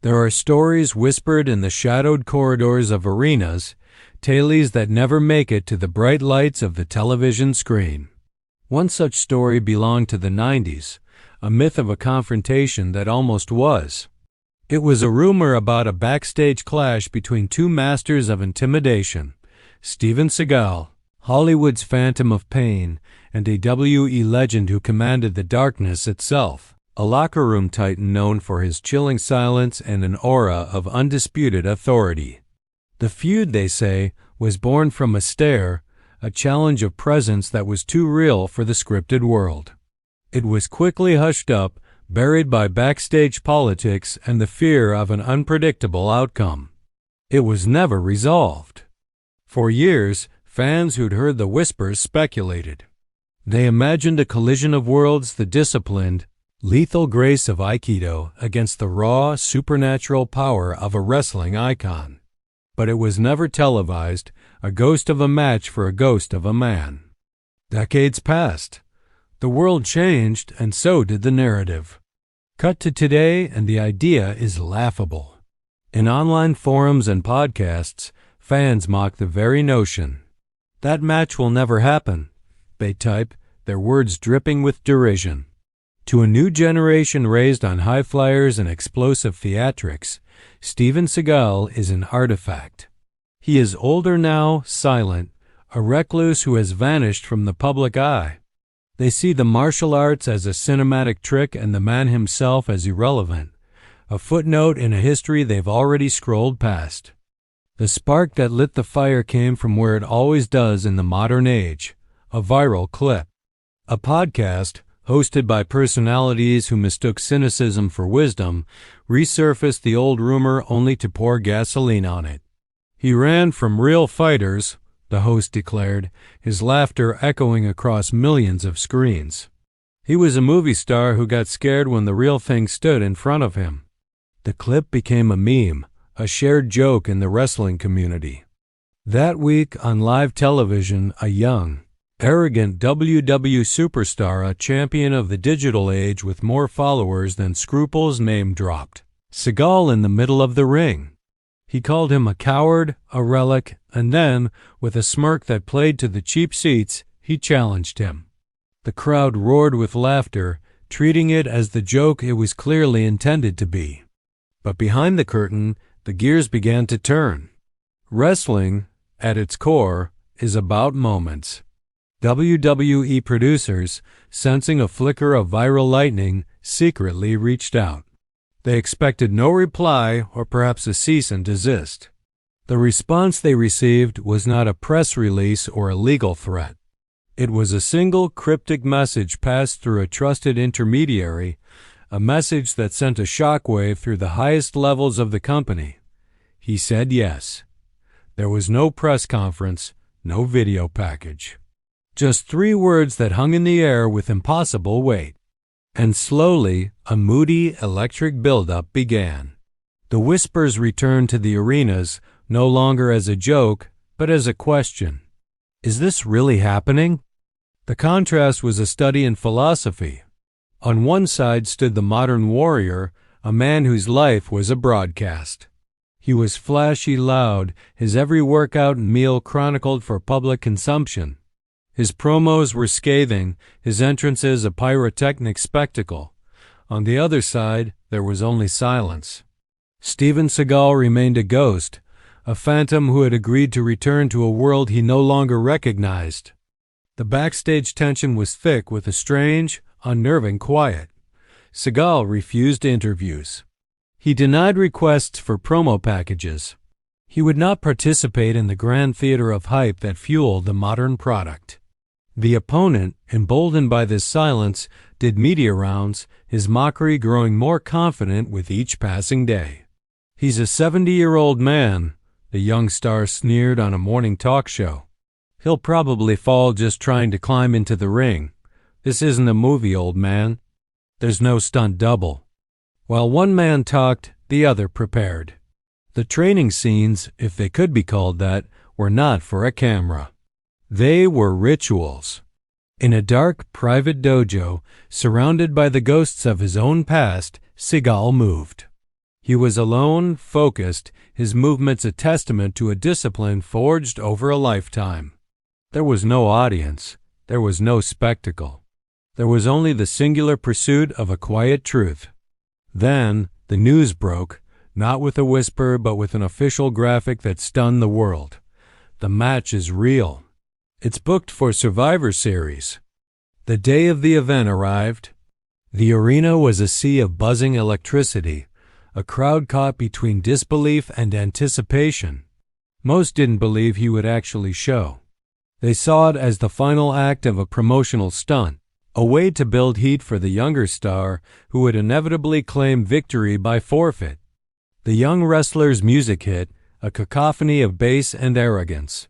There are stories whispered in the shadowed corridors of arenas, tales that never make it to the bright lights of the television screen. One such story belonged to the 90s, a myth of a confrontation that almost was. It was a rumor about a backstage clash between two masters of intimidation, Steven Seagal, Hollywood's Phantom of Pain, and a WWE legend who commanded the darkness itself, a locker room titan known for his chilling silence and an aura of undisputed authority. The feud, they say, was born from a stare, a challenge of presence that was too real for the scripted world. It was quickly hushed up, buried by backstage politics and the fear of an unpredictable outcome. It was never resolved. For years, fans who'd heard the whispers speculated. They imagined a collision of worlds, the disciplined, lethal grace of Aikido against the raw, supernatural power of a wrestling icon. But it was never televised, a ghost of a match for a ghost of a man. Decades passed. The world changed, and so did the narrative. Cut to today, and the idea is laughable. In online forums and podcasts, fans mock the very notion. That match will never happen, they type, their words dripping with derision. To a new generation raised on high flyers and explosive theatrics, Steven Seagal is an artifact. He is older now, silent, a recluse who has vanished from the public eye. They see the martial arts as a cinematic trick and the man himself as irrelevant, a footnote in a history they've already scrolled past. The spark that lit the fire came from where it always does in the modern age, a viral clip. A podcast, hosted by personalities who mistook cynicism for wisdom, resurfaced the old rumor only to pour gasoline on it. He ran from real fighters, the host declared, his laughter echoing across millions of screens. He was a movie star who got scared when the real thing stood in front of him. The clip became a meme, a shared joke in the wrestling community. That week on live television, a young, arrogant WWE superstar, a champion of the digital age with more followers than scruples, name dropped Seagal in the middle of the ring. He called him a coward, a relic, and then, with a smirk that played to the cheap seats, he challenged him. The crowd roared with laughter, treating it as the joke it was clearly intended to be. But behind the curtain, the gears began to turn. Wrestling, at its core, is about moments. WWE producers, sensing a flicker of viral lightning, secretly reached out. They expected no reply or perhaps a cease and desist. The response they received was not a press release or a legal threat. It was a single cryptic message passed through a trusted intermediary, a message that sent a shockwave through the highest levels of the company. He said yes. There was no press conference, no video package. Just 3 words that hung in the air with impossible weight. And slowly, a moody, electric buildup began. The whispers returned to the arenas, no longer as a joke, but as a question. Is this really happening? The contrast was a study in philosophy. On one side stood the modern warrior, a man whose life was a broadcast. He was flashy loud, his every workout and meal chronicled for public consumption. His promos were scathing, his entrances a pyrotechnic spectacle. On the other side, there was only silence. Steven Seagal remained a ghost, a phantom who had agreed to return to a world he no longer recognized. The backstage tension was thick with a strange, unnerving quiet. Seagal refused interviews. He denied requests for promo packages. He would not participate in the grand theater of hype that fueled the modern product. The opponent, emboldened by this silence, did media rounds, his mockery growing more confident with each passing day. "He's a 70-year-old man," the young star sneered on a morning talk show. "He'll probably fall just trying to climb into the ring. This isn't a movie, old man. There's no stunt double." While one man talked, the other prepared. The training scenes, if they could be called that, were not for a camera. They were rituals. In a dark, private dojo, surrounded by the ghosts of his own past, Seagal moved. He was alone, focused, his movements a testament to a discipline forged over a lifetime. There was no audience. There was no spectacle. There was only the singular pursuit of a quiet truth. Then the news broke, not with a whisper but with an official graphic that stunned the world. The match is real. It's booked for Survivor Series. The day of the event arrived. The arena was a sea of buzzing electricity, a crowd caught between disbelief and anticipation. Most didn't believe he would actually show. They saw it as the final act of a promotional stunt, a way to build heat for the younger star who would inevitably claim victory by forfeit. The young wrestler's music hit, a cacophony of bass and arrogance.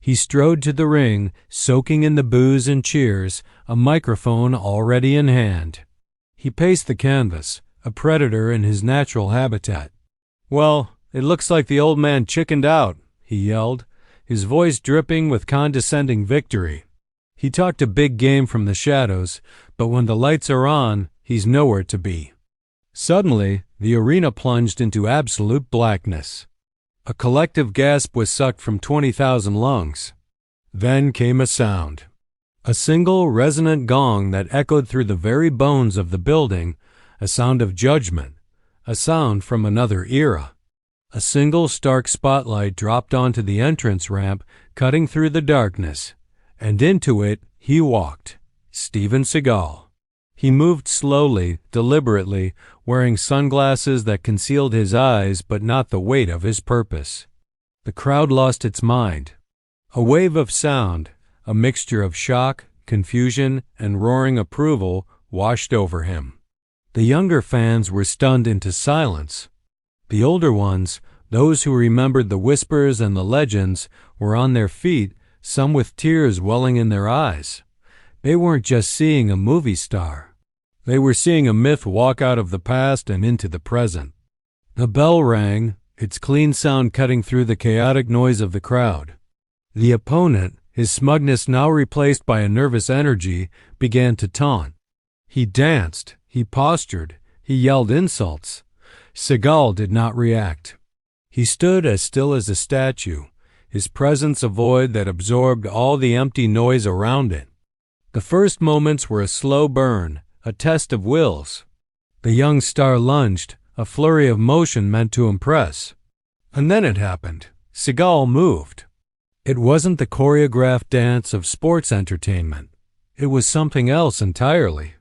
He strode to the ring, soaking in the boos and cheers, a microphone already in hand. He paced the canvas, a predator in his natural habitat. "Well, it looks like the old man chickened out," he yelled, his voice dripping with condescending victory. He talked a big game from the shadows, but when the lights are on, he's nowhere to be. Suddenly, the arena plunged into absolute blackness. A collective gasp was sucked from 20,000 lungs. Then came a sound. A single resonant gong that echoed through the very bones of the building, a sound of judgment, a sound from another era. A single stark spotlight dropped onto the entrance ramp, cutting through the darkness, and into it he walked, Steven Seagal. He moved slowly, deliberately, wearing sunglasses that concealed his eyes but not the weight of his purpose. The crowd lost its mind. A wave of sound, a mixture of shock, confusion, and roaring approval, washed over him. The younger fans were stunned into silence. The older ones, those who remembered the whispers and the legends, were on their feet, some with tears welling in their eyes. They weren't just seeing a movie star. They were seeing a myth walk out of the past and into the present. The bell rang, its clean sound cutting through the chaotic noise of the crowd. The opponent, his smugness now replaced by a nervous energy, began to taunt. He danced, he postured, he yelled insults. Seagal did not react. He stood as still as a statue, his presence a void that absorbed all the empty noise around it. The first moments were a slow burn, a test of wills. The young star lunged, a flurry of motion meant to impress. And then it happened. Seagal moved. It wasn't the choreographed dance of sports entertainment. It was something else entirely.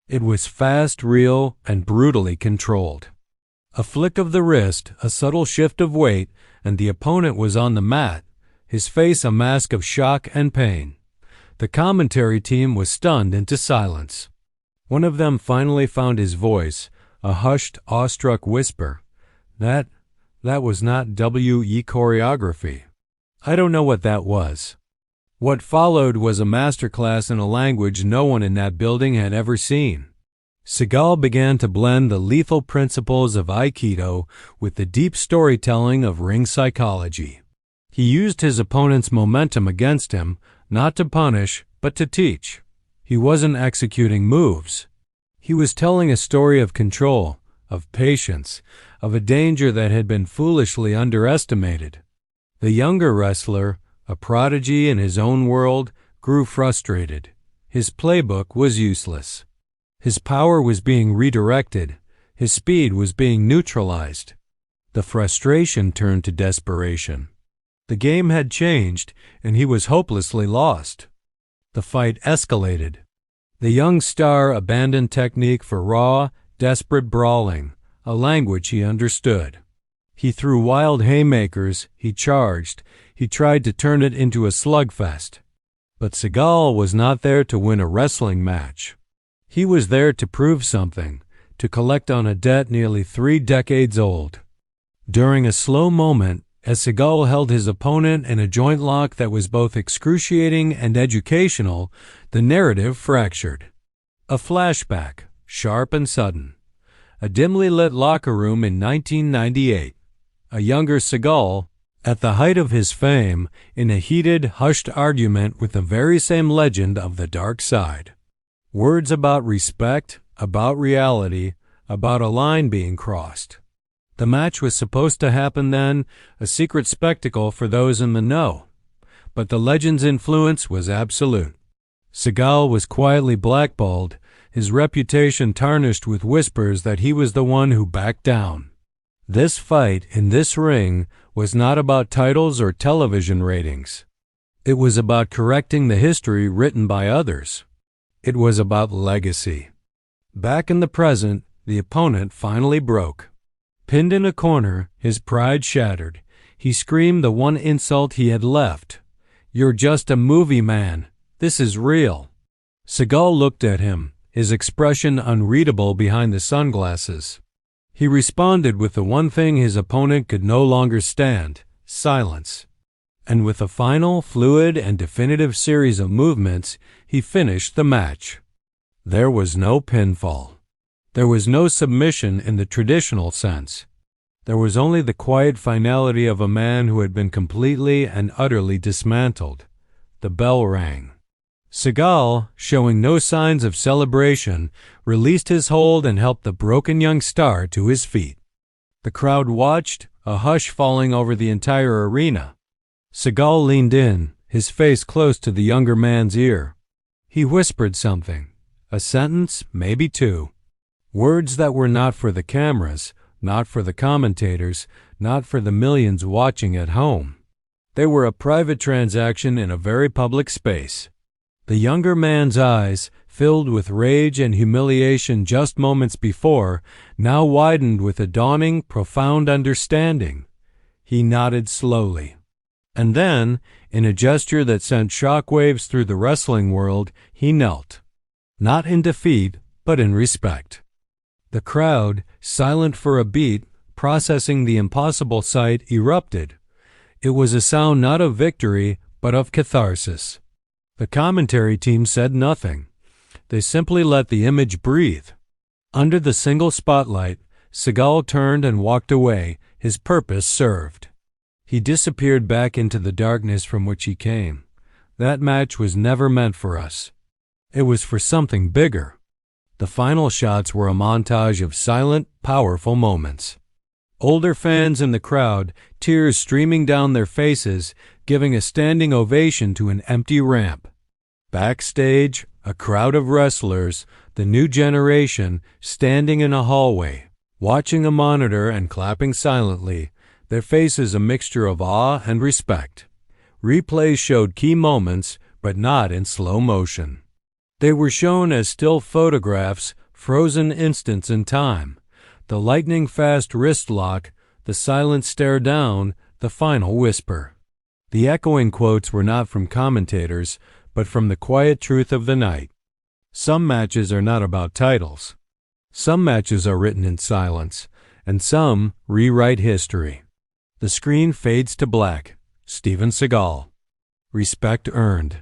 It was fast, real, and brutally controlled. A flick of the wrist, a subtle shift of weight, and the opponent was on the mat, his face a mask of shock and pain. The commentary team was stunned into silence. One of them finally found his voice, a hushed, awestruck whisper. That was not WE choreography. I don't know what that was. What followed was a masterclass in a language no one in that building had ever seen. Seagal began to blend the lethal principles of Aikido with the deep storytelling of ring psychology. He used his opponent's momentum against him, not to punish, but to teach. He wasn't executing moves. He was telling a story of control, of patience, of a danger that had been foolishly underestimated. The younger wrestler, a prodigy in his own world, grew frustrated. His playbook was useless. His power was being redirected. His speed was being neutralized. The frustration turned to desperation. The game had changed, and he was hopelessly lost. The fight escalated. The young star abandoned technique for raw, desperate brawling, a language he understood. He threw wild haymakers, he charged, he tried to turn it into a slugfest. But Seagal was not there to win a wrestling match. He was there to prove something, to collect on a debt nearly 3 decades old. During a slow moment, as Seagal held his opponent in a joint lock that was both excruciating and educational, the narrative fractured. A flashback, sharp and sudden. A dimly lit locker room in 1998. A younger Seagal, at the height of his fame, in a heated, hushed argument with the very same legend of the dark side. Words about respect, about reality, about a line being crossed. The match was supposed to happen then, a secret spectacle for those in the know. But the legend's influence was absolute. Seagal was quietly blackballed, his reputation tarnished with whispers that he was the one who backed down. This fight in this ring was not about titles or television ratings. It was about correcting the history written by others. It was about legacy. Back in the present, the opponent finally broke. Pinned in a corner, his pride shattered, he screamed the one insult he had left. "You're just a movie man. This is real." Seagal looked at him, his expression unreadable behind the sunglasses. He responded with the one thing his opponent could no longer stand: silence. And with a final, fluid, and definitive series of movements, he finished the match. There was no pinfall. There was no submission in the traditional sense. There was only the quiet finality of a man who had been completely and utterly dismantled. The bell rang. Seagal, showing no signs of celebration, released his hold and helped the broken young star to his feet. The crowd watched, a hush falling over the entire arena. Seagal leaned in, his face close to the younger man's ear. He whispered something, a sentence, maybe two. Words that were not for the cameras, not for the commentators, not for the millions watching at home. They were a private transaction in a very public space. The younger man's eyes, filled with rage and humiliation just moments before, now widened with a dawning, profound understanding. He nodded slowly. And then, in a gesture that sent shockwaves through the wrestling world, he knelt. Not in defeat, but in respect. The crowd, silent for a beat, processing the impossible sight, erupted. It was a sound not of victory, but of catharsis. The commentary team said nothing. They simply let the image breathe. Under the single spotlight, Seagal turned and walked away, his purpose served. He disappeared back into the darkness from which he came. That match was never meant for us. It was for something bigger. The final shots were a montage of silent, powerful moments. Older fans in the crowd, tears streaming down their faces, giving a standing ovation to an empty ramp. Backstage, a crowd of wrestlers, the new generation, standing in a hallway, watching a monitor and clapping silently, their faces a mixture of awe and respect. Replays showed key moments, but not in slow motion. They were shown as still photographs, frozen instants in time. The lightning-fast wrist lock, the silent stare down, the final whisper. The echoing quotes were not from commentators, but from the quiet truth of the night. Some matches are not about titles. Some matches are written in silence, and some rewrite history. The screen fades to black. Steven Seagal. Respect earned.